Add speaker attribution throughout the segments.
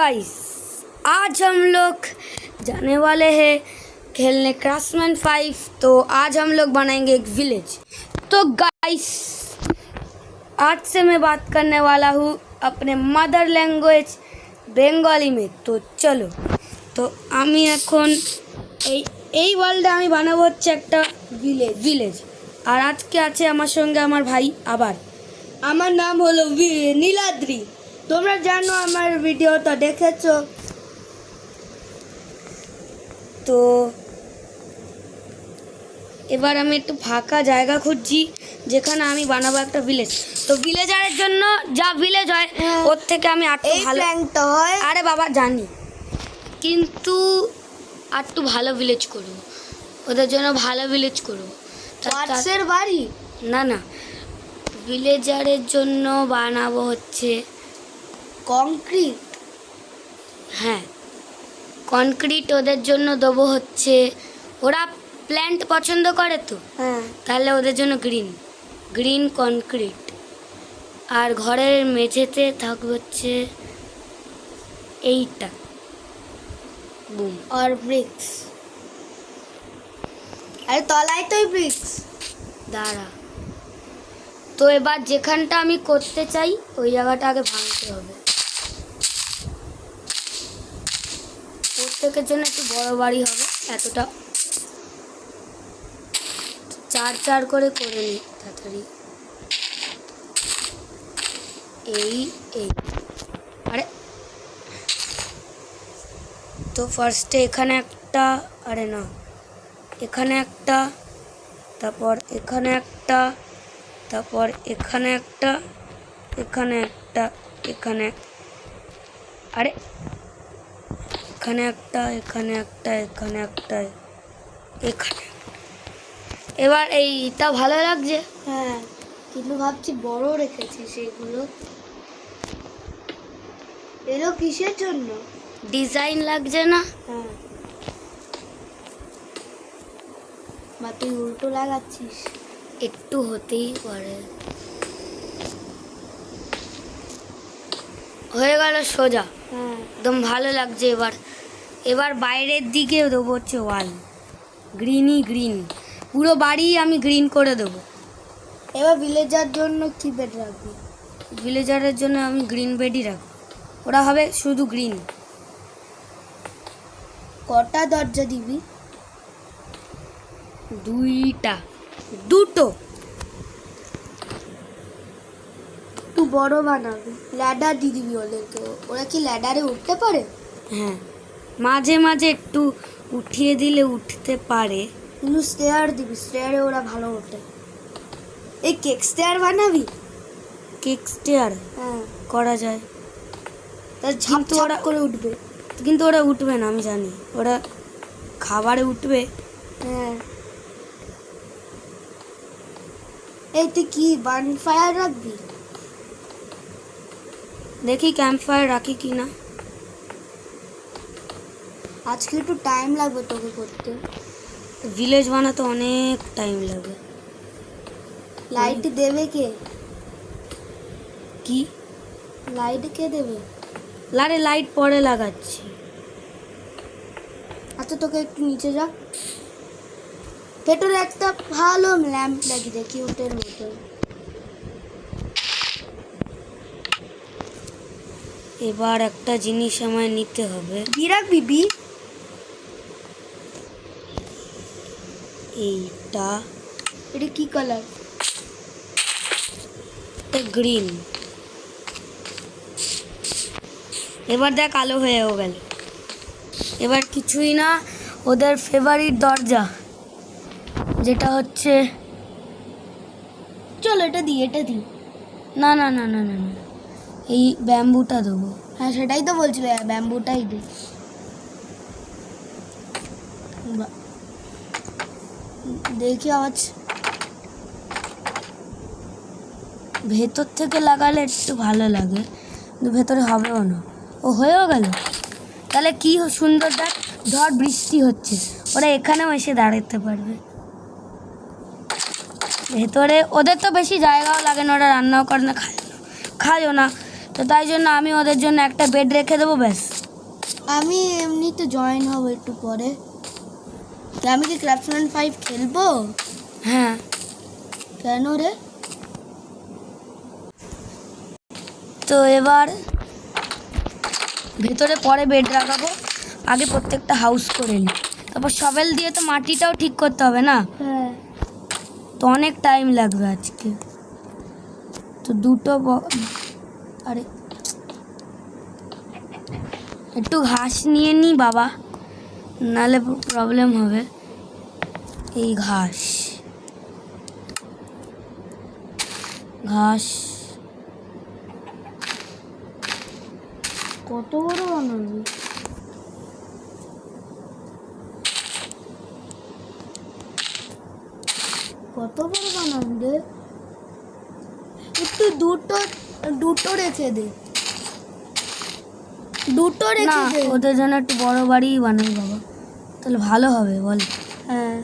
Speaker 1: Guys, आज हम लोग जाने वाले हैं खेलने क्राफ्टमैन 5। तो आज हम लोग बनाएंगे एक विलेज। तो गाइस, आज से मैं बात करने वाला हूँ अपने मदर लैंग्वेज बेंगली में। तो चलो, तो আমি এখন এই ওয়ার্ল্ডে আমি বানাবো হচ্ছে একটা ভিলেজ। আর আজকে আছে আমার সঙ্গে আমার ভাই আবার।
Speaker 2: আমার নাম হলো নীলাদ্রি। তোমরা জানো আমার ভিডিওটা দেখেছো।
Speaker 1: তো এবার আমি একটু ফাঁকা জায়গা খুঁজছি যেখানে আমি বানাবো একটা ভিলেজ। তো ভিলেজারের জন্য যা ভিলেজ হয় ওর থেকে আমি আর একটু ভালো
Speaker 2: প্ল্যানটা হয়।
Speaker 1: আরে বাবা জানি, কিন্তু আর একটু ভালো ভিলেজ করবো, ওদের জন্য ভালো ভিলেজ করবো।
Speaker 2: ওয়াটসের বাড়ি
Speaker 1: না না, ভিলেজারের জন্য বানাবো হচ্ছে
Speaker 2: কংক্রিট।
Speaker 1: হ্যাঁ, কনক্রিট ওদের জন্য দেবো হচ্ছে, ওরা প্ল্যান্ট পছন্দ করে তো,
Speaker 2: হ্যাঁ,
Speaker 1: তাহলে ওদের জন্য গ্রিন কনক্রিট। আর ঘরের মেঝেতে থাকবে হচ্ছে এইটা বুম
Speaker 2: আর ব্রিক্স। আরে তলায় তোই ব্রিক্স।
Speaker 1: দাঁড়া, তো এবার যেখানটা আমি করতে চাই ওই জায়গাটা আগে ভাঙতে হবে। প্রত্যেকের জন্য একটু বড় বাড়ি হবে, এতটা 4 করে নিই তাড়াতাড়ি। এই আরে, তো ফার্স্টে এখানে একটা, আরে না, এখানে একটা, তারপর এখানে একটা, তারপর এখানে একটা, এখানে একটা, আরে এখানে একটা, এখানে একটা, এখানে একটা, এখানে। এবার এইটা ভালো লাগছে।
Speaker 2: হ্যাঁ, কিন্তু ভাবছি বড় রেখেছি সেগুলো। এলো কিসের জন্য?
Speaker 1: ডিজাইন লাগছে না?
Speaker 2: হ্যাঁ, বা তুই উল্টো লাগাচ্ছিস।
Speaker 1: একটু হতেই পারে। হয়ে গেল সোজা,
Speaker 2: হ্যাঁ,
Speaker 1: একদম ভালো লাগছে। এবার বাইরের দিকে দেবো হচ্ছে ওয়াল, গ্রিন, পুরো বাড়ি আমি গ্রিন করে দেবো।
Speaker 2: এবার ভিলেজার জন্য কি বেড রাখবি?
Speaker 1: ভিলেজারের জন্য আমি গ্রিন বেডই রাখবো, ওরা হবে শুধু গ্রিন।
Speaker 2: কটা দরজা দিবি?
Speaker 1: দুটো।
Speaker 2: একটু বড় বানাবি, ল্যাডার দিয়ে দিবি ওদেরকে। ওরা কি ল্যাডারে উঠতে পারে?
Speaker 1: হ্যাঁ, মাঝে মাঝে একটু উঠিয়ে দিলে উঠতে পারে।
Speaker 2: কিন্তু স্টেয়ার দিবি, স্টেয়ারে ওরা ভালো ওঠে। এই কেক স্টেয়ার বানাবি?
Speaker 1: কেক স্টেয়ার
Speaker 2: হ্যাঁ,
Speaker 1: করা যায়,
Speaker 2: তাহলে ঝাপ ওরা করে উঠবে।
Speaker 1: কিন্তু ওরা উঠবে না, আমি জানি ওরা খাবারে উঠবে।
Speaker 2: হ্যাঁ, এই তুই কি বানফায়ার রাখবি?
Speaker 1: দেখি ক্যাম্প ফায়ার রাখি কি না।
Speaker 2: আজকে একটু টাইম লাগবে তোকে করতে।
Speaker 1: ভিলেজ বানাতে অনেক টাইম লাগে।
Speaker 2: লাইট দেবে কে?
Speaker 1: কি
Speaker 2: লাইট কে দেবে?
Speaker 1: লাইট পরে লাগাচ্ছি।
Speaker 2: আচ্ছা, তোকে একটু নিচে যা, ভেতরে একটা ভালো ল্যাম্প লাগিয়ে দে, কিউটের মতো।
Speaker 1: এবার একটা জিনিস আমায় নিতে হবে।
Speaker 2: বি রাখবি? বি?
Speaker 1: এইটা
Speaker 2: এটা কি কালার?
Speaker 1: গ্রিন। এবার দেখ আলো হয়েও গেল। এবার কিছুই না, ওদের ফেভারিট দরজা যেটা হচ্ছে,
Speaker 2: চলো এটা দি।
Speaker 1: না, এই ব্যাম্বুটা দেবো।
Speaker 2: হ্যাঁ, সেটাই তো বলছিল, ব্যাম্বুটাই দে। দেখি আওয়াজ।
Speaker 1: ভেতর থেকে লাগালে একটু ভালো লাগে, কিন্তু ভেতরে হবেও না। ও হয়েও গেল, তাহলে কি সুন্দর দেখ, ঝড় বৃষ্টি হচ্ছে, ওরা এখানেও এসে দাঁড়াতে পারবে। ভেতরে ওদের তো বেশি জায়গাও লাগে না, ওরা রান্নাও করে না, খায়ও না, তো তাই জন্য আমি ওদের জন্য একটা বেড রেখে দেবো ব্যাস।
Speaker 2: আমি এমনিতে জয়েন হব একটু পরে। আমি কি ক্রাফটসম্যান 5 খেলবো?
Speaker 1: হ্যাঁ,
Speaker 2: কেন রে?
Speaker 1: তো এবার ভেতরে পরে বেড রাখাবো, আগে প্রত্যেকটা হাউস করে নিই, তারপর শবেল দিয়ে তো মাটিটাও ঠিক করতে হবে না,
Speaker 2: হ্যাঁ,
Speaker 1: তো অনেক টাইম লাগবে আজকে। তো আরে একটু ঘাস নিয়ে নিই বাবা, নাহলে প্রবলেম হবে। এই ঘাস
Speaker 2: কত বড় বানাবি? কত বড় বানাবি রে? একটু দুটো রেখে দে। দুটো
Speaker 1: না,
Speaker 2: রেখে দে।
Speaker 1: ওদের জন্য একটু বড় বাড়িই বানাই বাবা, তাহলে ভালো হবে বল।
Speaker 2: হ্যাঁ,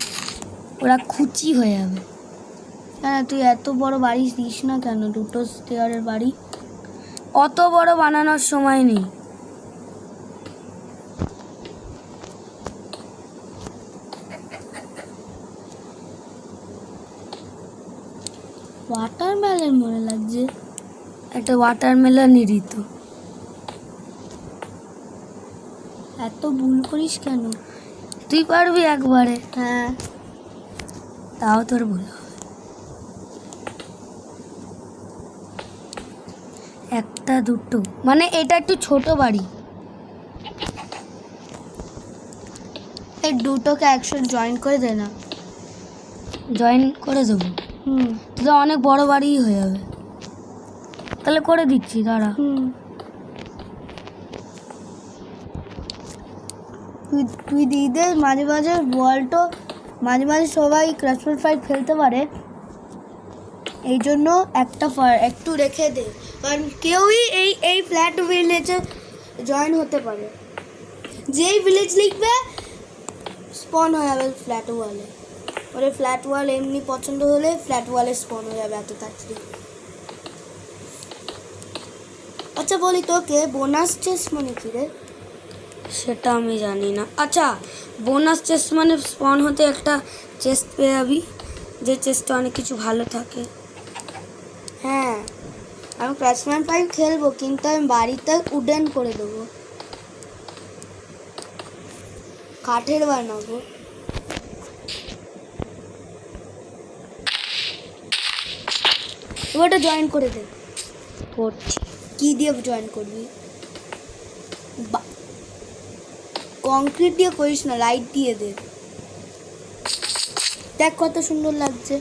Speaker 1: ওরা খুচি হয়ে যাবে।
Speaker 2: হ্যাঁ, তুই এত বড় বাড়ি দিস না কেন? দুটো স্টেয়ারের বাড়ি।
Speaker 1: অত বড় বানানোর সময় নেই।
Speaker 2: ওয়াটারমেলন মনে লাগছে।
Speaker 1: একটা ওয়াটারমেলন নিরিত।
Speaker 2: এত ভুল করিস কেন?
Speaker 1: তুই পারবি একবারে,
Speaker 2: হ্যাঁ,
Speaker 1: তাও তোর ভুল হবে। একটা দুটো মানে এটা একটু ছোট বাড়ি।
Speaker 2: এই দুটোকে একসাথে জয়েন করে দে না।
Speaker 1: জয়েন করে দেবো, তাহলে অনেক বড় বাড়িই হয়ে যাবে। তাহলে করে দিচ্ছি, দাঁড়া।
Speaker 2: তুই দিদি মাঝে মাঝে ওয়ার্ল্ডও মাঝে মাঝে সবাই ক্রাফটসম্যান 5 খেলতে পারে, এই জন্য একটু রেখে দে, কারণ কেউই এই ফ্ল্যাট ভিলেজে জয়েন হতে পারে। যেই ভিলেজ লিখবে স্পন হয়ে যাবে ফ্ল্যাট ওয়ালে। ওরে ফ্ল্যাট ওয়াল এমনি পছন্দ হলে ফ্ল্যাট ওয়ালে স্পন হয়ে যাবে এত তাড়াতাড়ি। আচ্ছা বলি, তোকে বোনাস চেস্ট মানে কি রে?
Speaker 1: সেটা আমি জানি না। আচ্ছা, বোনাস চেস্ট মানে স্পন হতে একটা চেস্ট পেয়ে যাবি, যে চেস্টে অনেক কিছু ভালো থাকে।
Speaker 2: হ্যাঁ, আমি ক্রাফটসম্যান 5 খেলবো, কিন্তু আমি বাড়িতে উডেন করে দেবো, কাঠের বানাবো। ওটা জয়েন করে দে।
Speaker 1: করছি।
Speaker 2: কি দিয়ে জয়েন করবি? কংক্রিট দিয়ে করিস না, লাইট দিয়ে দে। দেখ কত সুন্দর লাগছে।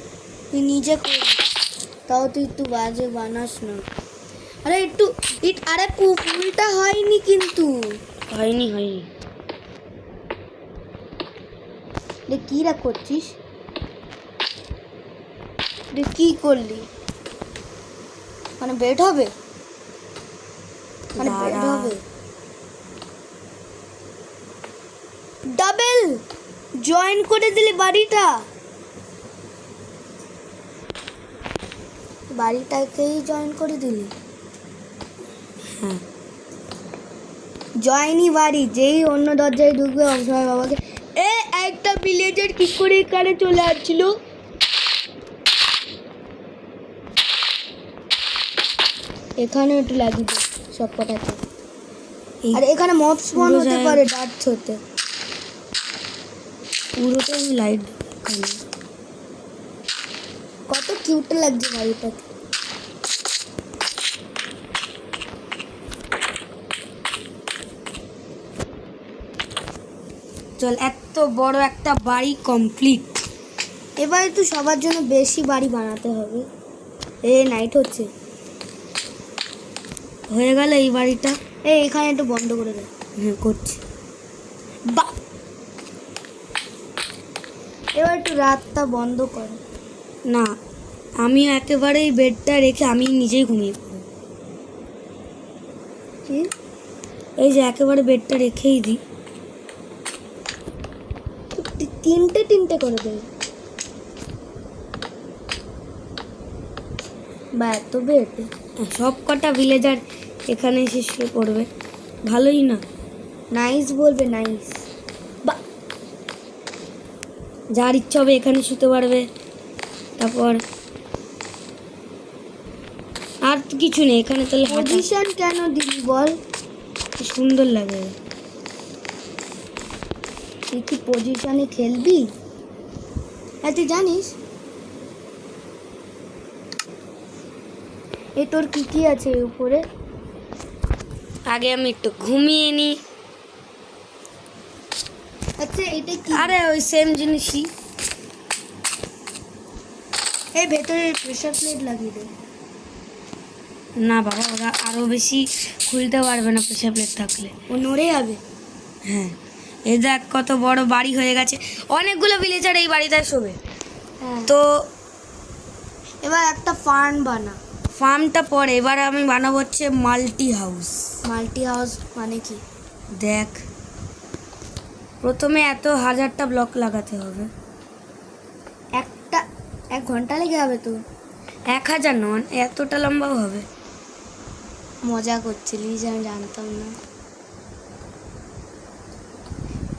Speaker 2: তুই নিজে করবি, তাও তুই একটু বাজে বানাস না। আরে আরে ফুলটা হয়নি কিন্তু।
Speaker 1: হয়নি।
Speaker 2: রে কি করছিস? রে কি করলি? মানে বেড হবে? ডাবল জয়েন করে দিলি বাড়িটাকেই জয়েন করে দিলি।
Speaker 1: হ্যাঁ,
Speaker 2: জয়েনই বাড়ি, যেই অন্য দরজায় ঢুকবে অসময় বাবাকে একটা ভিলেজের কি করে এখানে চলে আসছিল। এখানে একটু লাগিয়ে দে সব কটাতে। আর এখানে মব স্পন হতে পারে ডার্টস হতে।
Speaker 1: পুরোটা আমি লাইট
Speaker 2: কত কিউট লাগছে বাড়িটাকে।
Speaker 1: চল, এত বড় একটা বাড়ি কমপ্লিট।
Speaker 2: এবার একটু সবার জন্য বেশি বাড়ি বানাতে হবে। নাইট হচ্ছে,
Speaker 1: হয়ে গেল এই বাড়িটা।
Speaker 2: এখানে একটু বন্ধ করে দে।
Speaker 1: হ্যাঁ, করছি।
Speaker 2: এবার একটু রাতটা বন্ধ কর।
Speaker 1: না, আমি একেবারে এই বেডটা রেখে আমি নিজেই ঘুমিয়ে পড়ব।
Speaker 2: কি?
Speaker 1: এই যে একেবারে বেডটা রেখেই দিই।
Speaker 2: তিনটে করে দেবে বা এত বেড?
Speaker 1: সব কটা ভিলেজার এখানে এসে শুয়ে পড়বে, ভালোই না?
Speaker 2: নাইস বলবে, নাইস। বা
Speaker 1: যার ইচ্ছা হবে এখানে শুতে পারবে। তারপর আর তো কিছু নেই এখানে, তাহলে হাঁটা।
Speaker 2: পজিশন কেন দিবি বল?
Speaker 1: কি সুন্দর লাগে।
Speaker 2: তুই কি পজিশনে খেলবি? হ্যাঁ, তুই জানিস এ তোর কি কি আছে এর উপরে?
Speaker 1: আগে আমি একটু ঘুমিয়ে নিই।
Speaker 2: আচ্ছা, এটা কি?
Speaker 1: আরে ওই সেম জিনিসই।
Speaker 2: এই ভেতরে প্রেসার প্লেট লাগিয়ে দে।
Speaker 1: না বাবা, ওরা আরও বেশি খুলতে পারবে না প্রেশার প্লেট থাকলে।
Speaker 2: ও নড়ে যাবে।
Speaker 1: হ্যাঁ, এই দেখ কত বড় বাড়ি হয়ে গেছে, অনেকগুলো ভিলেজার এই বাড়িটায় শোবে।
Speaker 2: হ্যাঁ,
Speaker 1: তো
Speaker 2: এবার একটা ফার্ম বানা।
Speaker 1: ফার্মটা পরে, এবার আমি বানাবো হচ্ছে মাল্টি হাউস।
Speaker 2: মাল্টি হাউস মানে কি?
Speaker 1: দেখ, প্রথমে এত 1000টা ব্লক লাগাতে হবে।
Speaker 2: একটা 1 ঘন্টা লেগে যাবে তো।
Speaker 1: 1000 নন, এতটা লম্বাও হবে।
Speaker 2: মজা করছিলিস, আমি জানতাম না।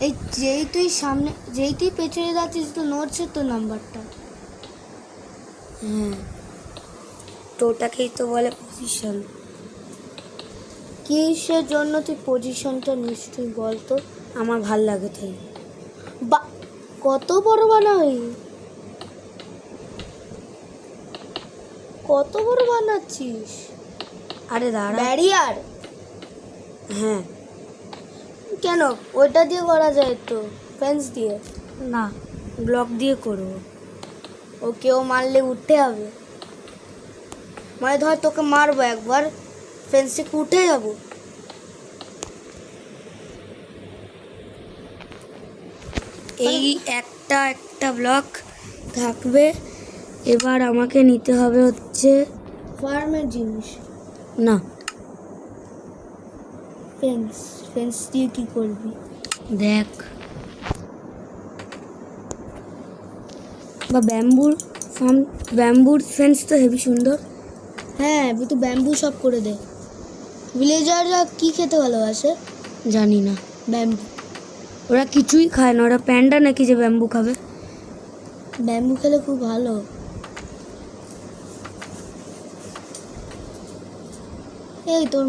Speaker 2: এই যেই তুই পেছনে যাচ্ছিস তো নড়ছে তো নাম্বারটা।
Speaker 1: হ্যাঁ, তো ওটাকেই তো বলে পজিশন।
Speaker 2: কিসের জন্য তুই পজিশনটা নিস তুই বল তো?
Speaker 1: আমার ভাল লাগে তাই।
Speaker 2: বা কত বড় বানাই, কত বড় বানাচ্ছিস?
Speaker 1: আরে দাঁড়া।
Speaker 2: ব্যারিয়ার
Speaker 1: হ্যাঁ।
Speaker 2: কেন? ওইটা দিয়ে করা যায় তো, ফেন্স দিয়ে।
Speaker 1: না, ব্লক দিয়ে করবো।
Speaker 2: ও কেউ মারলে উঠতে হবে, মানে ধর তোকে মারবো একবার, ফেন্স থেকে উঠে যাবো।
Speaker 1: এই একটা একটা ব্লক থাকবে। এবার আমাকে নিতে হবে হচ্ছে,
Speaker 2: ফার্মের জিনিস।
Speaker 1: না,
Speaker 2: ফেন্স। ফেন্স দিয়ে কি করবি?
Speaker 1: দেখ, বা ব্যাম্বুর ফার্ম, ব্যাম্বুর ফেন্স তো হেবি সুন্দর।
Speaker 2: হ্যাঁ, তুই ব্যাম্বু সব করে দে। ভিলেজাররা কি খেতে ভালোবাসে?
Speaker 1: জানি না,
Speaker 2: ব্যাম্বু।
Speaker 1: ওরা কিছুই খায় না, ওরা প্যান্ডা নাকি যে ব্যাম্বু খাবে।
Speaker 2: ব্যাম্বু খেলে খুব ভালো। এই তোর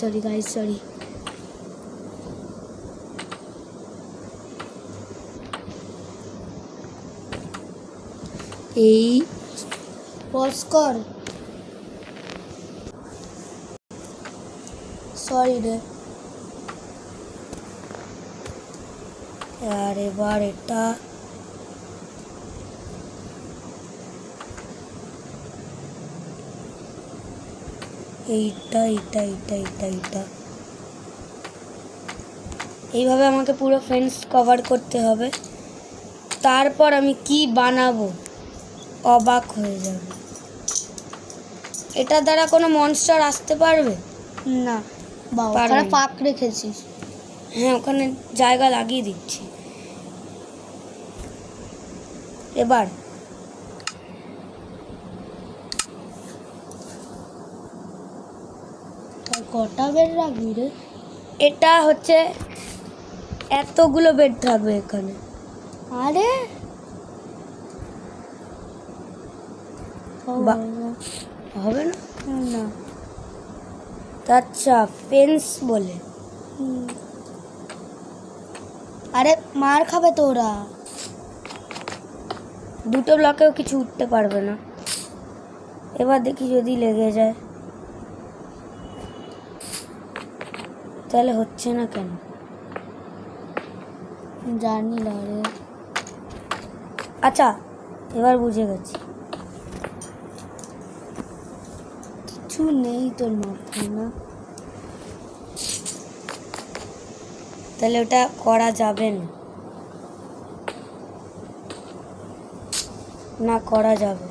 Speaker 2: সরি গাইস, সরি।
Speaker 1: এই
Speaker 2: পজ কর। সরি রে।
Speaker 1: আর এবার এটা এইটা এইটা এইটা এইটা এইটা এইভাবে আমাকে পুরো ফেন্স কভার করতে হবে। তারপর আমি কি বানাবো, অবাক হয়ে যাবে। এটার দ্বারা কোনো মনস্টার আসতে পারবে
Speaker 2: না বাবা,
Speaker 1: পারবে
Speaker 2: ওখানে
Speaker 1: না।
Speaker 2: পাক রেখেছিস।
Speaker 1: হ্যাঁ, ওখানে জায়গা লাগিয়ে দিচ্ছি। এবার
Speaker 2: আর কটা বের রাখবি রে?
Speaker 1: এটা হচ্ছে এতগুলো বেড থাকবে এখানে।
Speaker 2: আরে
Speaker 1: বা- হবে না?
Speaker 2: না।
Speaker 1: আচ্ছা, ফেন্স বলে।
Speaker 2: আরে মার খাবে তো ওরা।
Speaker 1: দুটো ব্লকেও কিছু উঠতে পারবে না। এবার দেখি যদি লেগে যায়, তাহলে হচ্ছে না কেন
Speaker 2: জানি না রে।
Speaker 1: আচ্ছা, এবার বুঝে গেছি।
Speaker 2: কিছু নেই তোর মাথায় না?
Speaker 1: তাহলে ওটা করা যাবে না। না, করা যাবে।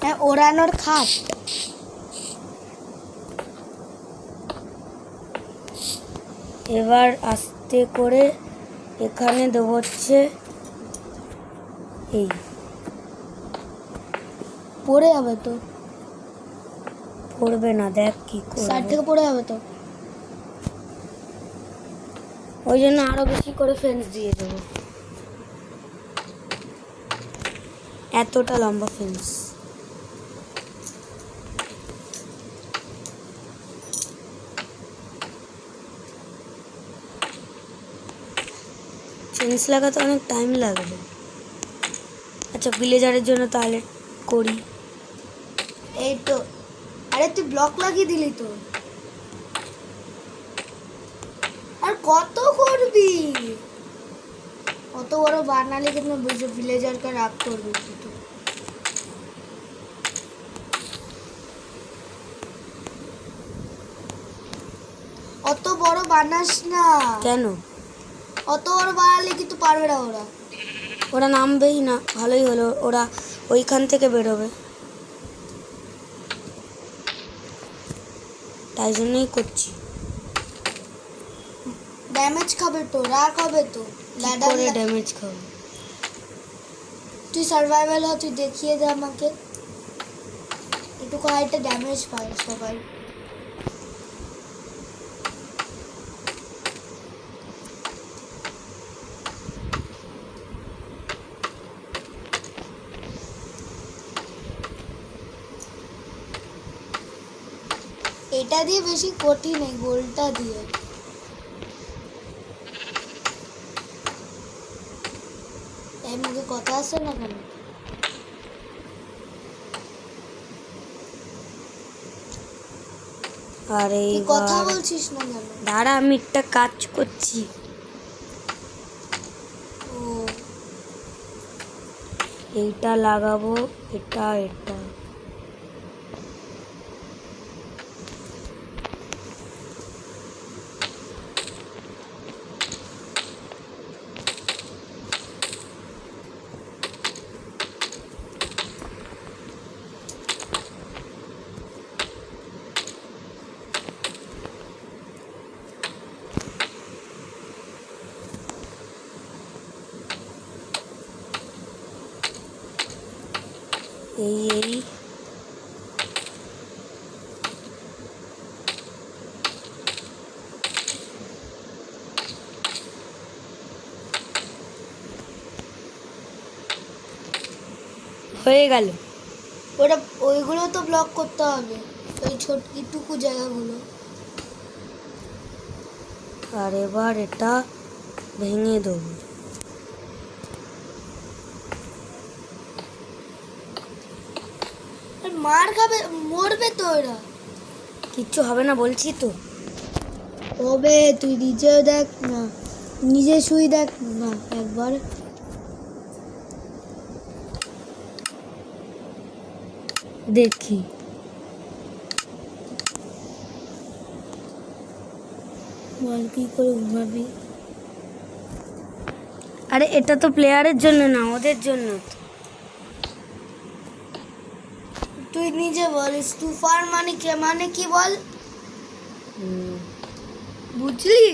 Speaker 2: হ্যাঁ, ওড়ানোর খাট।
Speaker 1: এবার আস্তে করে এখানে দেবো হচ্ছে এই,
Speaker 2: পড়ে যাবে তো,
Speaker 1: পড়বে না, দেখ কি
Speaker 2: সাইড
Speaker 1: করবো।
Speaker 2: থেকে পড়ে যাবে তো।
Speaker 1: ওই জন্য আরো বেশি করে ফেন্স দিয়ে দেবো, এতটা লম্বা ফেন্স। ফেন্স লাগাতে অনেক টাইম লাগবে। আচ্ছা ভিলেজারের জন্য তাহলে করি।
Speaker 2: এই তো, আরে তুই ব্লক লাগিয়ে দিলি তো, আর কত করবি? অত বড় বানালে কিন্তু ভিলেজারকে রাগ করবি তুই। অত বড় বানাস না,
Speaker 1: কেন?
Speaker 2: অত বড় বানালে কিন্তু পারবে না ওরা।
Speaker 1: ওরা নামবেই না, ভালোই হলো, ওরা ওইখান থেকে বেরোবে, তাই জন্যই করছি।
Speaker 2: ড্যামেজ খাবে তো, রাগ হবে তো।
Speaker 1: কি করে ড্যামেজ খাবো?
Speaker 2: তুই সার্ভাইভাল হ, তুই দেখিয়ে দে আমাকে। একটু হাইটে ড্যামেজ পায় সবাই। এটা দিয়ে বেশি কঠিন, এই গোলটা দিয়ে। এর মধ্যে কথা আছে না কেন?
Speaker 1: আর
Speaker 2: তুই কথা
Speaker 1: এইবার
Speaker 2: বলছিস না কেন?
Speaker 1: দাঁড়া, আমি একটা কাজ করছি।
Speaker 2: ও,
Speaker 1: এইটা লাগাবো, এটা এটা। এই হয়ে গেল।
Speaker 2: ওটা ওইগুলো তো ব্লক করতে হবে, ওই ছোট টুকু জায়গাগুলো।
Speaker 1: আর এবার এটা ভেঙে দেবো।
Speaker 2: আর মার খাবে, মরবে তো এরা।
Speaker 1: কিচ্ছু হবে না বলছি তো।
Speaker 2: হবে, তুই নিজেও দেখ না, নিজে শুই দেখ না একবার।
Speaker 1: দেখি
Speaker 2: বল কি করে ঘুমাবি?
Speaker 1: আরে এটা তো প্লেয়ারের জন্য না, ওদের জন্য তো।
Speaker 2: তুই নিজে বল, স্টুফার মানে কে, মানে কি বল, বুঝলি?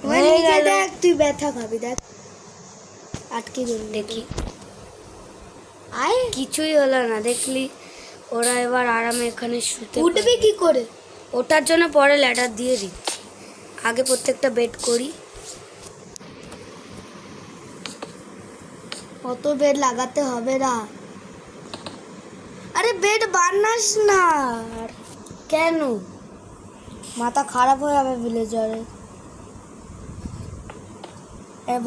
Speaker 1: হয়ে
Speaker 2: নিজে
Speaker 1: গেল।
Speaker 2: দেখ, তুই ব্যথা খাবি, দেখ আটকে গেল।
Speaker 1: দেখি,
Speaker 2: আয়,
Speaker 1: কিছুই হলো না, দেখলি? ওরা এবার আরামে এখানে শুতে
Speaker 2: উঠবি
Speaker 1: পারবে।
Speaker 2: কি করে?
Speaker 1: ওটার জন্য পরে ল্যাডার দিয়ে দিচ্ছি, আগে প্রত্যেকটা বেড করি।
Speaker 2: অত বেড লাগাতে হবে না। আরে বেড বানাস না,
Speaker 1: কেন?
Speaker 2: মাথা খারাপ হয়ে যাবে ভিলেজারে।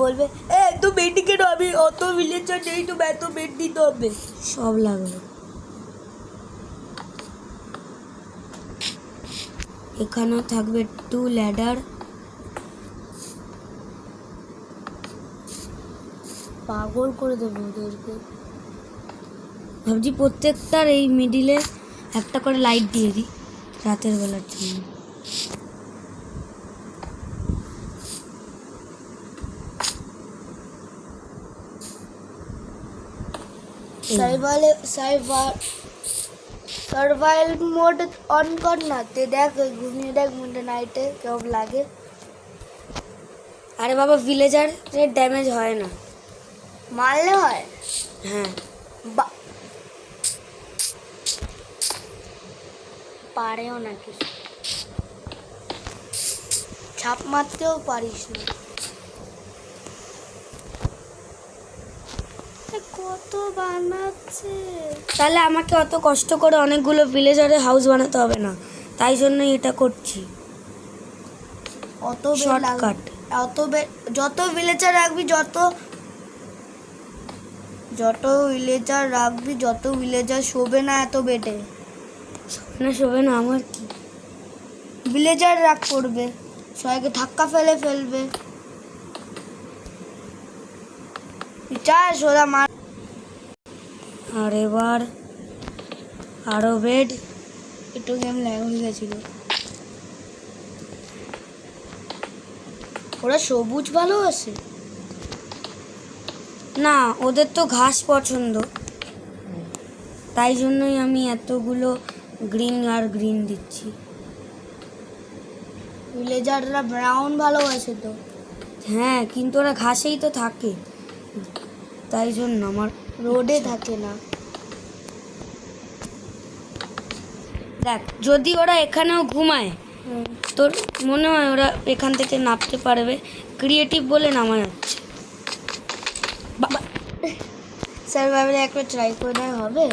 Speaker 2: বলবে এত বেড কেন, আমি অত ভিলেজার নেই তো এত বেড দিতে হবে।
Speaker 1: সব লাগবে। এখানেও থাকবে 2 ল্যাডার।
Speaker 2: পাগল করে দেবো ওদেরকে।
Speaker 1: ভাবছি প্রত্যেকটার এই মিডিলে একটা করে লাইট দিয়ে দিই রাতের বেলার জন্য।
Speaker 2: সাইবার সার্ভাইভাল মোড অন কর না, তে দেখ ঘুমিয়ে দেখ মুন্ডে নাইটে কেমন লাগে।
Speaker 1: আরে বাবা, ভিলেজারের ড্যামেজ হয় না।
Speaker 2: মারলে হয়?
Speaker 1: হ্যাঁ,
Speaker 2: বা পারেও না কিছু, ছাপ মারতেও পারিস না। কত বানাচ্ছে,
Speaker 1: তাহলে আমাকে অত কষ্ট করে অনেকগুলো ভিলেজারের হাউস বানাতে হবে না, তাই জন্যই এটা করছি।
Speaker 2: অত
Speaker 1: শর্টকাট।
Speaker 2: যত ভিলেজার রাখবি, যত ভিলেজার শোবে না এত বেডে।
Speaker 1: শোবে না আমার কি,
Speaker 2: ভিলেজার রাগ করবে, সবাইকে ধাক্কা ফেলবে। চা সোজা মার।
Speaker 1: আর এবার আরো বেড।
Speaker 2: একটু গেম ল্যাগ হয়ে গেছিল। ওরা সবুজ ভালোবাসে
Speaker 1: না, ওদের তো ঘাস পছন্দ, তাই জন্যই আমি এতগুলো গ্রিন দিচ্ছি।
Speaker 2: ভিলেজাররা ব্রাউন ভালোবাসে তো।
Speaker 1: হ্যাঁ, কিন্তু ওরা ঘাসেই তো থাকে, তাই জন্য আমার
Speaker 2: রোডে থাকে না।
Speaker 1: দেখ, যদি ওরা এখানেও ঘুমায়, তোর মনে হয় ওরা এখান থেকে নামতে পারবে? ক্রিয়েটিভ বলে নামা যাচ্ছে।
Speaker 2: সার্ভাইভালে একবার ট্রাই করে দেয় হবে?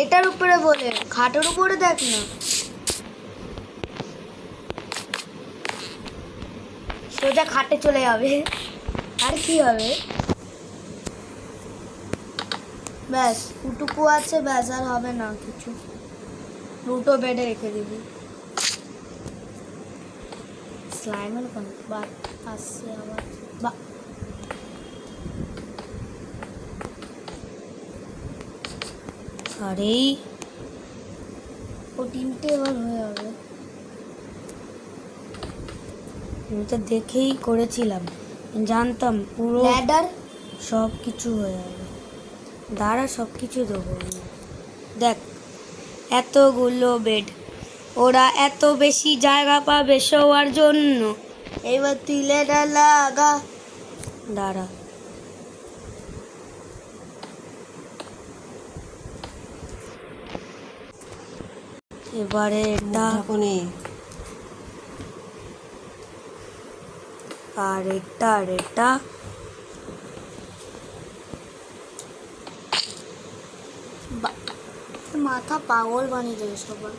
Speaker 2: এটার উপরে বলে, খাটের উপরে দেখ না, সোজা খাটে চলে যাবে। আর কি হবে? ব্যাস উটুকু আছে, ব্যাস আর হবে না কিছু। দুটো বেডে রেখে দিবি। স্লাইমের বাদ আসছে আবার।
Speaker 1: আর এই
Speaker 2: ও তিনটে এবার হয়ে যাবে।
Speaker 1: আমি তো দেখেই করেছিলাম, জানতাম পুরো
Speaker 2: ল্যাডার
Speaker 1: সব কিছু হয়ে যাবে। দাঁড়া, সব কিছু দেবো আমি। দেখ, এতগুলো বেড, ওরা এত বেশি জায়গা পাবে শোয়ার জন্য।
Speaker 2: এবার তুই ল্যাডার লাগা।
Speaker 1: দাঁড়া, এবারে এটা আর এটা
Speaker 2: মাথা পাগল বানিয়ে দেবে সবার।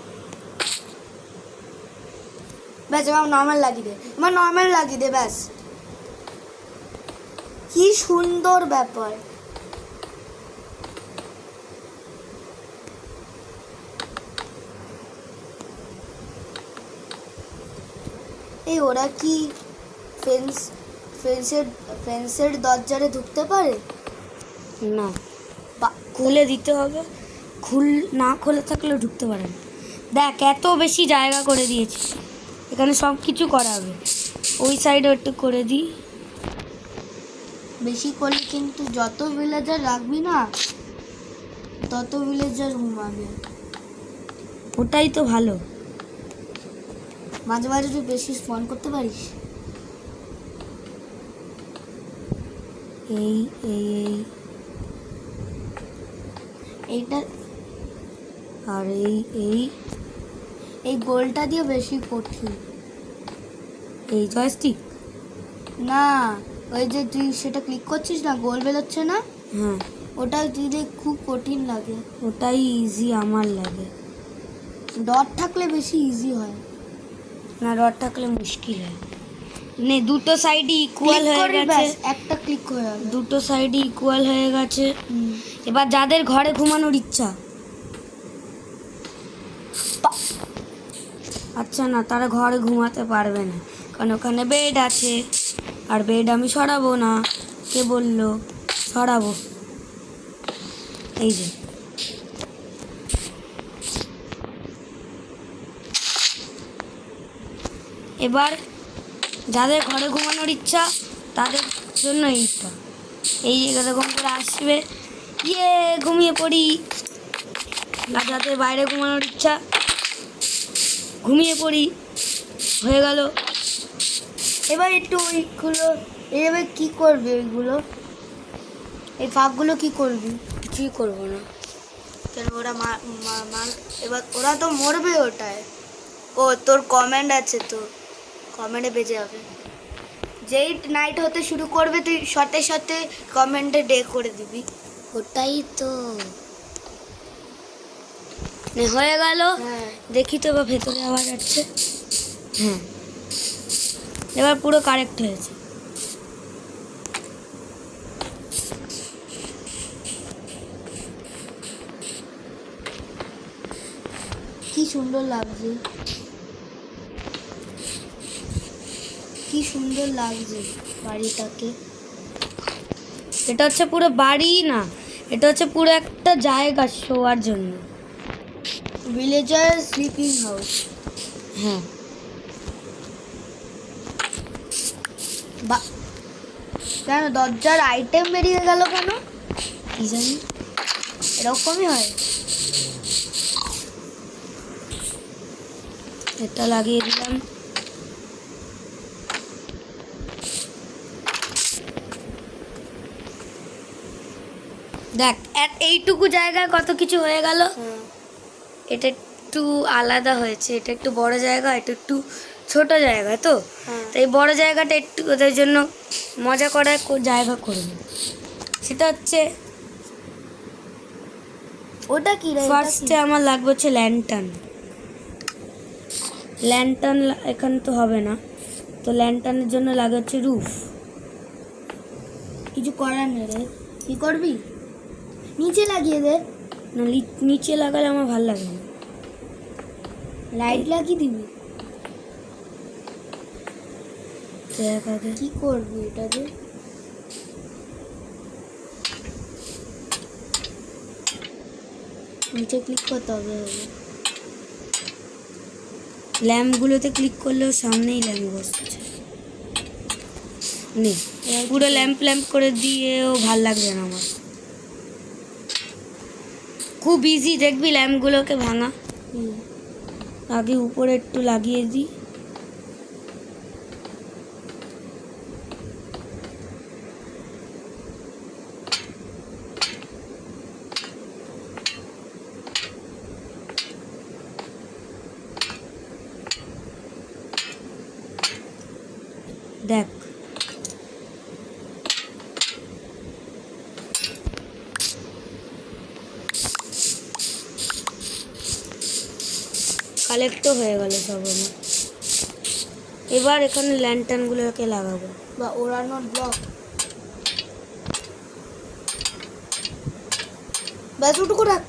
Speaker 2: ব্যাস আমার নর্মাল লাগিয়ে দে, ব্যাস। কি সুন্দর ব্যাপার। এই ওরা কি ফেন্সের দরজারে ঢুকতে পারে
Speaker 1: না,
Speaker 2: বা
Speaker 1: খুলে দিতে হবে। না খোলা থাকলেও ঢুকতে পারে না। দেখ, এত বেশি জায়গা করে দিয়েছি, এখানে সব কিছু করা হবে। ওই সাইডে একটু করে দিই।
Speaker 2: বেশি করলে কিন্তু যত ভিলেজার রাখবি না, তত ভিলেজার ঘুমাবে।
Speaker 1: ওটাই তো ভালো।
Speaker 2: মাঝে মাঝে তুই বেশি স্পন করতে পারিস।
Speaker 1: এই এই এই
Speaker 2: এইটা
Speaker 1: আর এই এই
Speaker 2: এই গোলটা দিয়ে বেশি কঠিন।
Speaker 1: এই জয়স্টিক।
Speaker 2: না, ওই যে তুই সেটা ক্লিক করছিস না, গোল বেরোচ্ছে না,
Speaker 1: হ্যাঁ,
Speaker 2: ওটা দিলে খুব কঠিন লাগে।
Speaker 1: ওটাই ইজি আমার লাগে।
Speaker 2: ডট থাকলে বেশি ইজি হয়।
Speaker 1: না, রড থাকলে মুশকিল হয়। নে, দুটো সাইডই ইকুয়াল
Speaker 2: Click
Speaker 1: হয়ে
Speaker 2: করবি,
Speaker 1: গেছে।
Speaker 2: ব্যাস একটা ক্লিক হয়ে যাবে।
Speaker 1: দুটো সাইডই ইকুয়াল হয়ে গেছে। এবার যাদের ঘরে ঘুমানোর ইচ্ছা, আচ্ছা না, তারা ঘরে ঘুমাতে পারবে না, কারণ ওখানে বেড আছে। আর বেড আমি সরাবো না। কে বললো সরাবো? এই যে, এবার যাদের ঘরে ঘুমানোর ইচ্ছা তাদের জন্য এইটা। এই এরকম করে আসবে, ইয়ে ঘুমিয়ে পড়ি। আজ রাতে বাইরে ঘুমানোর ইচ্ছা, ঘুমিয়ে পড়ি, হয়ে গেল।
Speaker 2: এবার একটু ওইগুলো এভাবে কি করবি? ওইগুলো এই ফাঁকগুলো কি করবি?
Speaker 1: কিছুই করবো না।
Speaker 2: কেন ওরা এবার ওরা তো মরবে ওটায়। ও তোর কমেন্ট আছে, তো কমেন্টে বেজে যাবে। যেই নাইট হতে শুরু করবে তুই সাথে সাথে কমেন্টে ডে করে দিবি।
Speaker 1: ওটাই তো হয়ে গেল।
Speaker 2: হ্যাঁ,
Speaker 1: দেখি তো এবার ভেতরে আওয়াজ আসছে। হ্যাঁ, এবার পুরো কারেক্ট হয়েছে।
Speaker 2: কি সুন্দর লাগছে, কি সুন্দর লাগছে বাড়িটাকে।
Speaker 1: এটা হচ্ছে পুরো বাড়ি না, এটা হচ্ছে পুরো একটা জায়গা শোয়ার জন্য।
Speaker 2: Villager sleeping house.
Speaker 1: হ্যাঁ,
Speaker 2: বা কেন দরজার আইটেম বেরিয়ে গেল কেন?
Speaker 1: কি জানি।
Speaker 2: এরকমই হয়।
Speaker 1: এটা লাগিয়ে দিলাম। দেখ এইটুকু জায়গায় কত কিছু হয়ে গেল।
Speaker 2: হ্যাঁ,
Speaker 1: এটা একটু আলাদা হয়েছে, এটা একটু বড় জায়গা, এটা একটু ছোট জায়গা। তো
Speaker 2: হ্যাঁ।
Speaker 1: তাই বড় জায়গাটা একটু ওদের জন্য মজা করার জায়গা করবে। সেটা হচ্ছে
Speaker 2: ওটা কি রে?
Speaker 1: ফার্স্টে আমার লাগবে হচ্ছে ল্যান্টার্ন। ল্যান্টার্ন এখানে তো হবে না, তো ল্যান্টার্নের জন্য লাগে হচ্ছে রুফ।
Speaker 2: কিছু করার নেই রে, কি করবি? নিচে লাগিয়ে দে।
Speaker 1: না, নিচে লাগালে আমার ভালো লাগে না।
Speaker 2: লাইট লাগিয়ে দিবি।
Speaker 1: দেখ আগে
Speaker 2: কি করবি এটা দিয়ে? নিচে ক্লিক করতে হবে।
Speaker 1: ল্যাম্পগুলোতে ক্লিক করলেও সামনেই ল্যাম্প বসছে। নেই, পুরো ল্যাম্প ল্যাম্প করে দিয়েও ভাল লাগবে না আমার। খুব ইজি, দেখবি ল্যাম্পগুলোকে ভাঙা। আগে উপরে একটু লাগিয়ে দিই। দেখ কালেক্টও হয়ে গেল সব আমার। এবার এখানে ল্যান্টার্নগুলোকে লাগাবো।
Speaker 2: বা ওড়ানোর ব্লক। ব্যাস ওটুকু রাখ।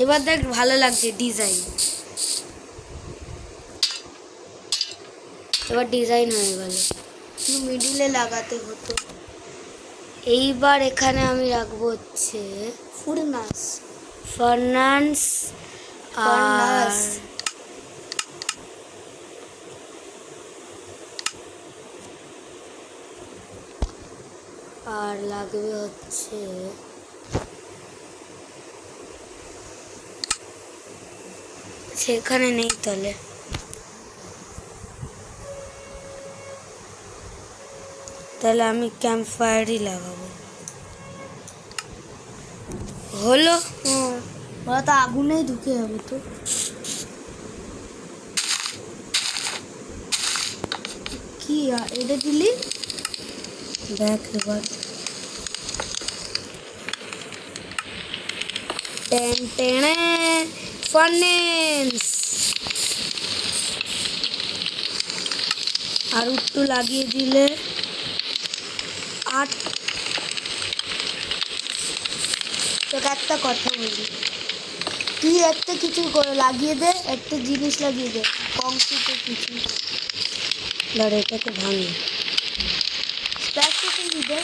Speaker 1: এবার দেখ ভালো লাগছে ডিজাইন। এবার ডিজাইন হয়ে গেল।
Speaker 2: মিডিলে লাগাতে হতো।
Speaker 1: এইবার এখানে আমি রাখবো হচ্ছে
Speaker 2: ফুরনাস।
Speaker 1: ফার্নান্স
Speaker 2: ফার্নাস।
Speaker 1: আর লাগবে হচ্ছে সেখানে নেই তাহলে। তাহলে আমি ক্যাম্প ফায়ারই লাগাবো। হলো।
Speaker 2: ওরা তো আগুনেই ঢুকে যাবে তো। কি এটা দিলি?
Speaker 1: দেখ এবার টেন টেনে ফার্নেন্স আর একটু লাগিয়ে দিলে
Speaker 2: তোকে একটা কথা বলি, তুই একটা কিছু লাগিয়ে দে, একটা জিনিস লাগিয়ে দে কংক্রিটের কিছু।
Speaker 1: দাঁড়া এটাকে ভাঙি।
Speaker 2: স্পেসিফিক দে।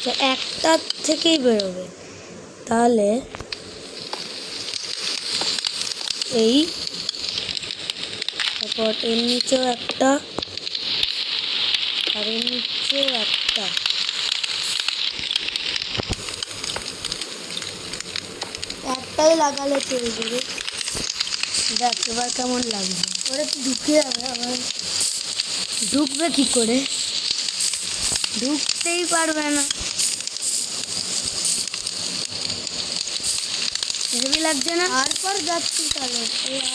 Speaker 1: তো একটা থেকেই বেরোবে, তাহলে এই, তারপর এর নিচেও একটা, আর এর নিচেও একটা।
Speaker 2: একটাই লাগালে চলে যাবে।
Speaker 1: দেখ এবার কেমন লাগবে।
Speaker 2: ওরা তো ঢুকে যাবে আবার।
Speaker 1: ঢুকবে কি করে? ঢুকতেই পারবে না। হেভি লাগছে না?
Speaker 2: আর পর যাচ্ছি তাহলে,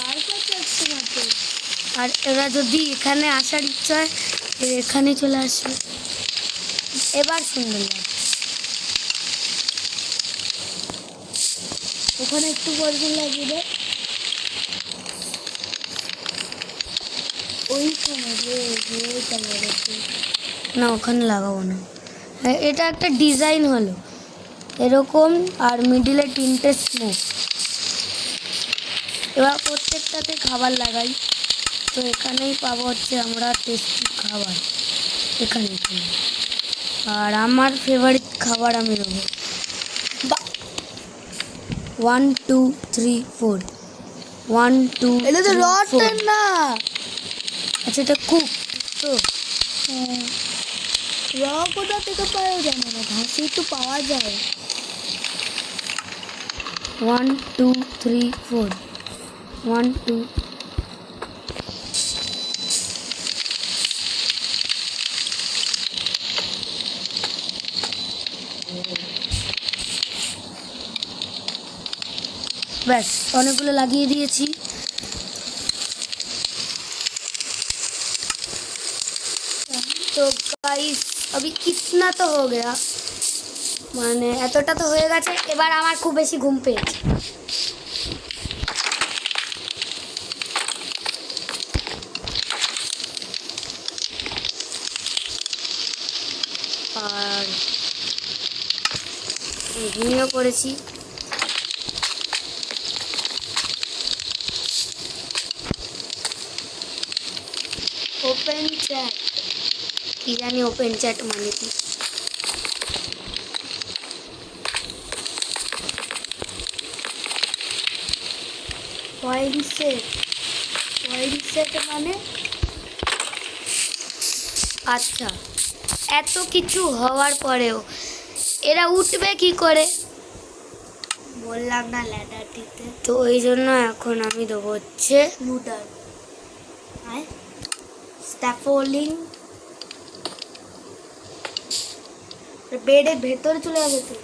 Speaker 2: আর পর যাচ্ছি না তো।
Speaker 1: আর এরা যদি এখানে আসার ইচ্ছা হয় এখানে চলে আসবে। এবার সুন্দর লাগছে।
Speaker 2: ওখানে একটু পরিমাণ লাগিয়ে দে। ওইখানে
Speaker 1: না ওখানে লাগাবো না। এটা একটা ডিজাইন হলো এরকম, আর মিডিলে তিনটে স্মোক। এবার প্রত্যেকটাতে খাবার লাগাই। তো এখানেই পাবো হচ্ছে আমরা টেস্টি খাবার, এখানে এখানে। আর আমার ফেভারিট খাবার আমি দেবো 1 2 3 4 1 2
Speaker 2: এটা তো রটেন না।
Speaker 1: আচ্ছা এটা কুক তো।
Speaker 2: র কোথা থেকে পাওয়া যায় না, ঘাসই তো পাওয়া যায়।
Speaker 1: 1 2 3 4 1 2। बस অনেকগুলো লাগিয়ে দিয়েছি। तो गाइस अभी कितना तो हो गया, মানে এতটা তো হয়ে গেছে। এবার আমার খুব বেশি ঘুম পেয়েছে। আর ঘুমিয়ে পড়েছি। ওপেন চ্যাট, কি জানি ওপেন চ্যাট মানে কি।
Speaker 2: পয়েন্ট সেট মানে
Speaker 1: আচ্ছা, এত কিছু হওয়ার পরেও এরা উঠবে কি করে?
Speaker 2: বললাম না ল্যাডার দিতে।
Speaker 1: তো ওই জন্য এখন আমি দেবো হচ্ছে
Speaker 2: লুডার, স্ট্যাফোলিং। বেডের ভেতরে চলে যাবে তো।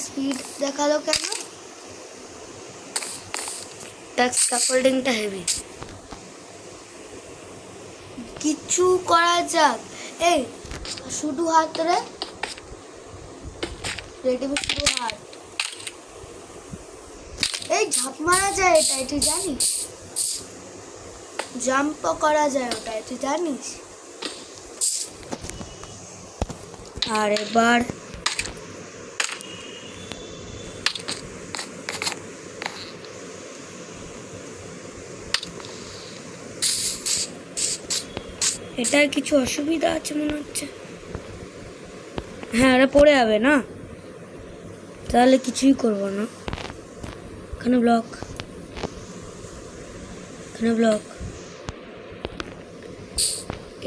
Speaker 2: স্পিড দেখালো কেন?
Speaker 1: স্ক্যাফোল্ডিংটা হেভি।
Speaker 2: কিছু করা যাক। এই শুধু হাত রে, রেডি শুধু হাত। এই ঝাঁপ মারা যায় এটাই, তুই জানিস? জাম্পও করা যায় ওটাই, তুই জানিস?
Speaker 1: আর এবার এটার কিছু অসুবিধা আছে মনে হচ্ছে। হ্যাঁ এটা পড়ে যাবে না, তাহলে কিছুই করব না। এখানে ব্লক, এখানে ব্লক,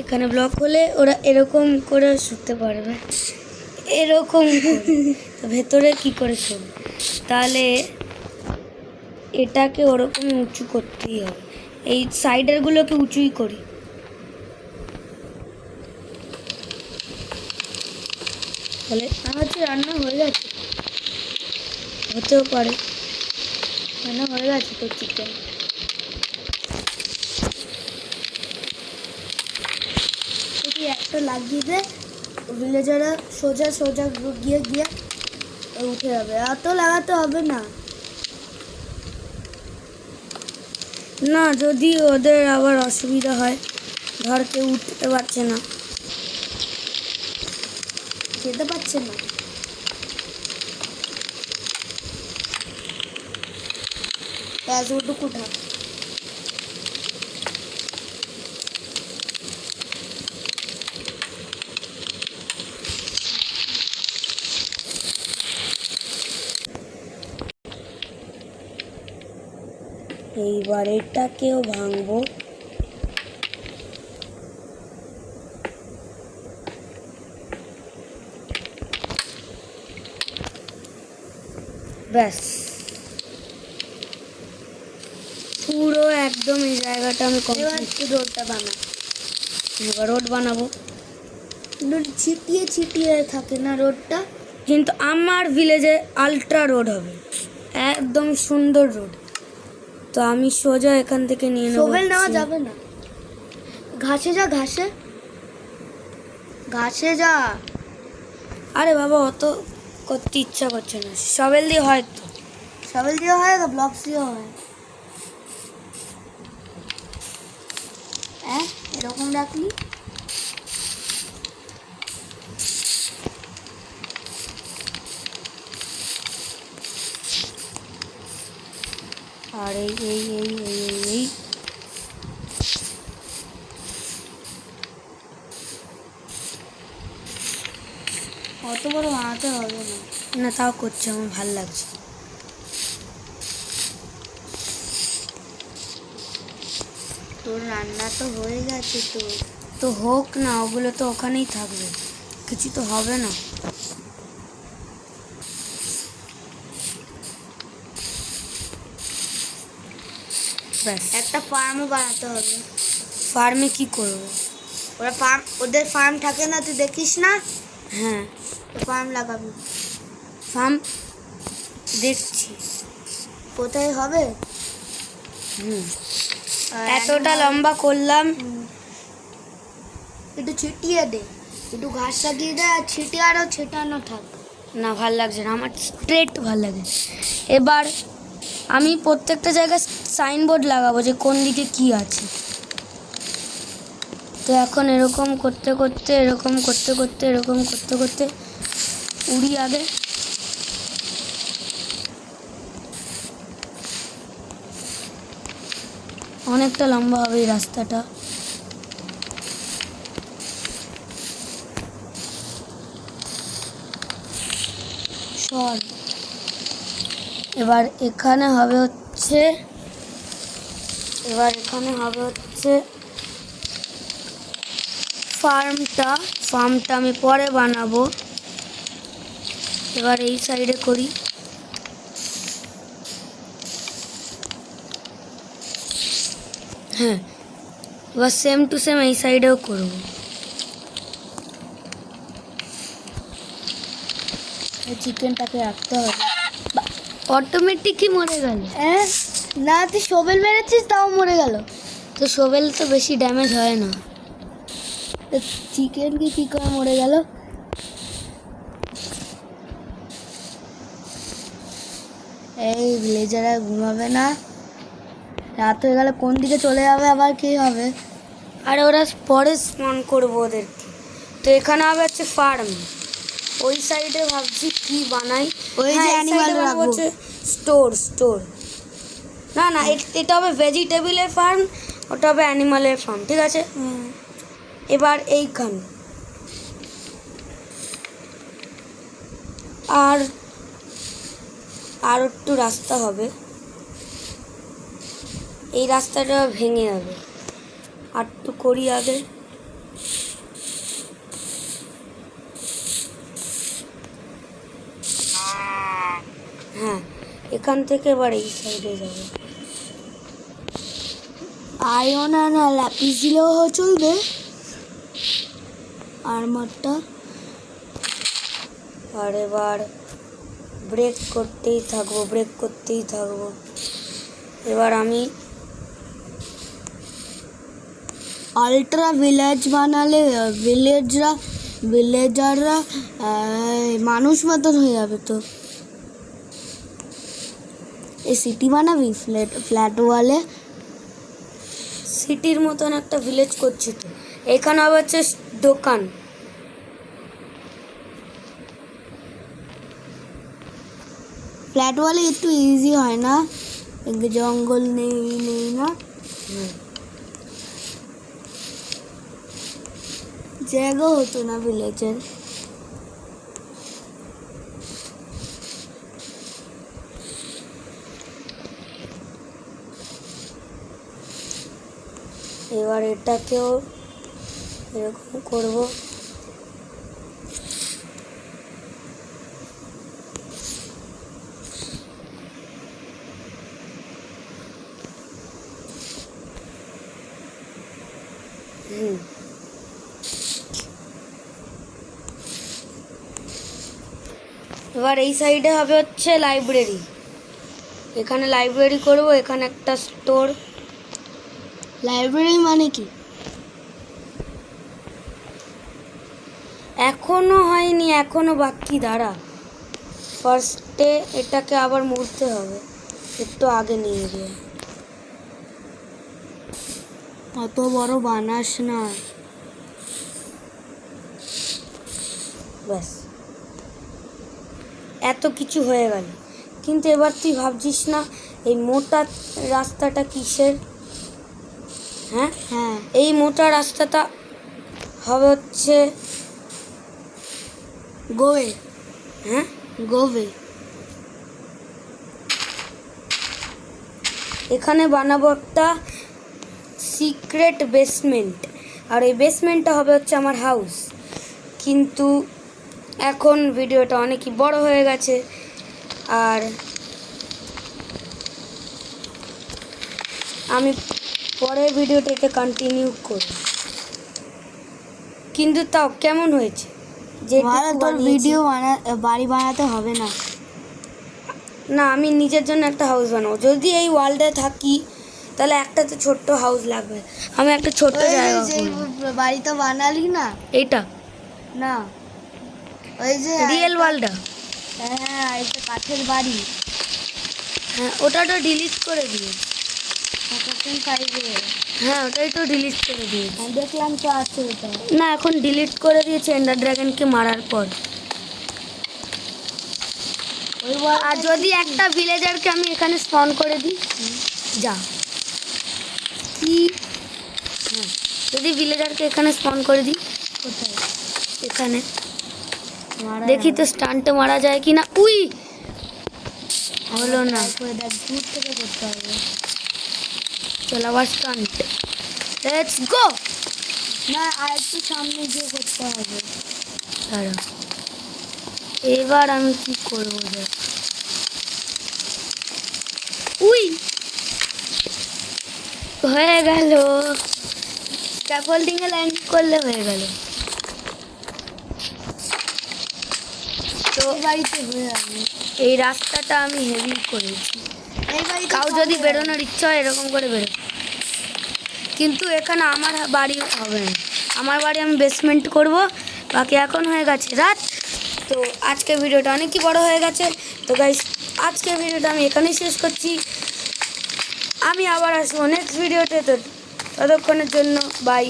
Speaker 1: এখানে ব্লক হলে ওরা এরকম করে শুতে পারবে, এরকম করে। তো ভেতরে কি করে শুবে? তাহলে এটাকে ওরকম উঁচু করতেই হবে। এই সাইডেরগুলোকে উঁচুই করি। তাহলে
Speaker 2: হচ্ছে রান্না হয়ে গেছে,
Speaker 1: হতেও পারে।
Speaker 2: রান্না হয়ে গেছে তোর চিকেন। তুই একটা লাগিয়ে দে, ভিলেজাররা সোজা সোজা গিয়ে গিয়ে উঠে যাবে। এত লাগাতে হবে না।
Speaker 1: না যদি ওদের আবার অসুবিধা হয়, ধর কেউ উঠতে পারছে না,
Speaker 2: যেতে পারছে না, ওটুকু ঢাক।
Speaker 1: এইবার এটাকেও ভাঙবো। ব্যাস, পুরো একদম এই জায়গাটা আমি
Speaker 2: এবার
Speaker 1: কমপ্লিট।
Speaker 2: রোডটা বানা।
Speaker 1: এবার রোড বানাবো,
Speaker 2: ছিটিয়ে ছিটিয়ে থাকে না রোডটা?
Speaker 1: কিন্তু আমার ভিলেজে আলট্রা রোড হবে, একদম সুন্দর রোড। তো আমি সোজা এখান থেকে নিয়ে নেবো।
Speaker 2: শোভেল নেওয়া যাবে না। ঘাসে যা, ঘাসে ঘাসে যা।
Speaker 1: আরে বাবা, অত করতে ইচ্ছা করছে না, শবেল দিয়ে হয় তো।
Speaker 2: শোভেল দিয়ে হয় না, ব্লকস দিয়ে হয়। হ্যাঁ, এরকম রাখলি।
Speaker 1: আর এই এই এই এই এই এই
Speaker 2: অত বড় বানাতে হবে না।
Speaker 1: না, তাও করছে, আমার ভাল লাগছে।
Speaker 2: তোর রান্না তো হয়ে গেছে তো।
Speaker 1: তো হোক না, ওগুলো তো ওখানেই থাকবে, কিছু তো হবে না। ব্যাস,
Speaker 2: একটা ফার্মও বানাতে হবে।
Speaker 1: ফার্মে কি করবো?
Speaker 2: ওরা ফার্ম, ওদের ফার্ম থাকে না, তুই দেখিস না?
Speaker 1: হ্যাঁ,
Speaker 2: ফার্ম লাগাবি।
Speaker 1: ফার্ম দেখছি।
Speaker 2: কোথায় হবে?
Speaker 1: হুম,
Speaker 2: আর
Speaker 1: এতটা লম্বা করলাম।
Speaker 2: একটু ছিটিয়ে দে, একটু ঘাস লাগিয়ে দে, আর ছিটিয়ে আরও ছেটানো থাক।
Speaker 1: না, ভাল লাগছে না, আমার স্ট্রেট ভাল লাগে। এবার আমি প্রত্যেকটা জায়গায় সাইনবোর্ড লাগাবো যে কোন দিকে কি আছে। তো এখন এরকম করতে করতে, এরকম করতে করতে, এরকম করতে করতে উড়ি আগে। অনেকটা লম্বা হবে এই রাস্তাটা।
Speaker 2: সর।
Speaker 1: এবার এখানে হবে হচ্ছে, ফার্মটা আমি পরে বানাবো। এবার এই সাইডে করি। হ্যাঁ, এবার সেম টু সেম এই সাইডেও করবো।
Speaker 2: চিকেনটাকে রাখতে হবে।
Speaker 1: অটোমেটিকই মরে গেল।
Speaker 2: হ্যাঁ, না তুই শোভেল মেরেছিস তাও মরে গেল।
Speaker 1: তো শোভেল তো বেশি ড্যামেজ হয় না।
Speaker 2: চিকেন কি করে মরে গেল? এই ভিলেজাররা ঘুমাবে না, রাত হয়ে গেলে কোন দিকে চলে যাবে, আবার কি হবে?
Speaker 1: আর ওরা পরে স্পন করবো ওদেরকে। তো এখানে হবে হচ্ছে ফার্ম, ওই সাইডে ভাবছি কি বানাই।
Speaker 2: ওই যে অ্যানিমাল রাখবো।
Speaker 1: স্টোর। না না, এটা হবে ভেজিটেবলের ফার্ম, ওটা হবে অ্যানিমালের ফার্ম, ঠিক আছে। এবার এইখানে আর একটু রাস্তা হবে, এই রাস্তাটা ভেঙে যাবে। আর একটু করি আগে। হ্যাঁ, এখান থেকে এবার এই সাইডে যাবে।
Speaker 2: আয়ন না ল্যাপিস দিলেও চলবে আর্মারটা।
Speaker 1: আর এবার ব্রেক করতেই থাকবো। এবার আমি
Speaker 2: আল্ট্রা ভিলেজ বানালে ভিলেজাররা মানুষ মতন হয়ে যাবে। তো এই সিটি বানাবি ফ্ল্যাট ওয়ালে।
Speaker 1: সিটির মতন একটা ভিলেজ করছি তো। এখানে হবে হচ্ছে দোকান।
Speaker 2: ফ্ল্যাট ওয়ালে একটু ইজি হয় না, জঙ্গল নেই না, জায়গা হতো না ভিলেজের।
Speaker 1: এবার এটাকেও এরকম করব। এবার এই সাইডে হবে হচ্ছে লাইব্রেরি। এখানে লাইব্রেরি করব, এখানে একটা স্টোর।
Speaker 2: লাইব্রেরি মানে কি?
Speaker 1: এখনো হয়নি, এখনো বাকি, দাঁড়া। ফার্স্টে এটাকে আবার মুড়তে হবে, একটু আগে নিয়ে গিয়ে।
Speaker 2: অত বড় বানাস না।
Speaker 1: ব্যাস, এত কিছু হয়ে গেল। কিন্তু এবার তুই ভাবছিস না এই মোটা রাস্তাটা কিসের? হ্যাঁ,
Speaker 2: হ্যাঁ,
Speaker 1: এই মোটা রাস্তাটা হবে হচ্ছে
Speaker 2: গোয়ে।
Speaker 1: হ্যাঁ,
Speaker 2: গোবে।
Speaker 1: এখানে বানাবো একটা সিক্রেট বেসমেন্ট, আর এই বেসমেন্টটা হবে হচ্ছে আমার হাউস। কিন্তু এখন ভিডিওটা অনেকই বড় হয়ে গেছে, আর আমি পরের ভিডিওটা এটা কন্টিনিউ করব। কিন্তু তাও কেমন হয়েছে যে
Speaker 2: ভালো, তোর ভিডিও বাড়ি বানাতে হবে না।
Speaker 1: না, আমি নিজের জন্য একটা হাউস বানাবো। যদি এই ওয়ার্ল্ডে থাকি তাহলে একটা তো ছোট্ট হাউস লাগবে। আমি একটা ছোট্ট
Speaker 2: ওই
Speaker 1: জায়গা
Speaker 2: যে
Speaker 1: করবো।
Speaker 2: বাড়িটা বানালি না,
Speaker 1: এইটা
Speaker 2: না ওই যে
Speaker 1: রিয়েল ওয়ার্ল্ডটা।
Speaker 2: হ্যাঁ, এটা কাঠের বাড়ি।
Speaker 1: হ্যাঁ, ওটা তো ডিলিট করে দিয়ে।
Speaker 2: লোকেশন 5 এ
Speaker 1: হ্যাঁ, ওটাই তো ডিলিট করে দিয়েছি।
Speaker 2: দেখলাম তো আছে এটা।
Speaker 1: না, এখন ডিলিট করে দিয়েছে এন্ডার ড্রাগনকে মারার পর।
Speaker 2: ওই
Speaker 1: আর যদি একটা ভিলেজারকে আমি এখানে স্পন করে দিই, যা কি, হ্যাঁ, যদি ভিলেজারকে এখানে স্পন করে দিই,
Speaker 2: কোথায়
Speaker 1: এখানে
Speaker 2: মারা
Speaker 1: দেখি তো স্টান্টে মারা যায় কি না। উই, হলো না।
Speaker 2: করে দেখ, দূর থেকে করতে হবে।
Speaker 1: চল আবার স্টান্ট, লেটস গো।
Speaker 2: না, আর একটু সামনে গিয়ে করতে হবে।
Speaker 1: দাঁড়া, এবার আমি কি করবো দেখ। উই, হয়ে গেল। স্ক্যাফোল্ডিং এ ল্যান্ড করলে হয়ে গেল। তো
Speaker 2: এই বাড়িতে হয়ে যাবে।
Speaker 1: এই রাস্তাটা আমি হেভি করেছি।
Speaker 2: এই বাড়িতে
Speaker 1: কাউ
Speaker 2: সব
Speaker 1: যদি
Speaker 2: হয়ে
Speaker 1: বেরোনোর ইচ্ছা হয় এরকম করে বেরো। কিন্তু এখানে আমার বাড়ি হবে না, আমার বাড়ি আমি বেসমেন্ট করব। বাকি এখন হয়ে গেছে রাত। তো আজকের ভিডিওটা অনেকই বড় হয়ে গেছে। তো গাইস, আজকের ভিডিওটা আমি এখানেই শেষ করছি। আমি আবার আসবো নেক্সট ভিডিওতে। তো ততক্ষণের জন্য বাই।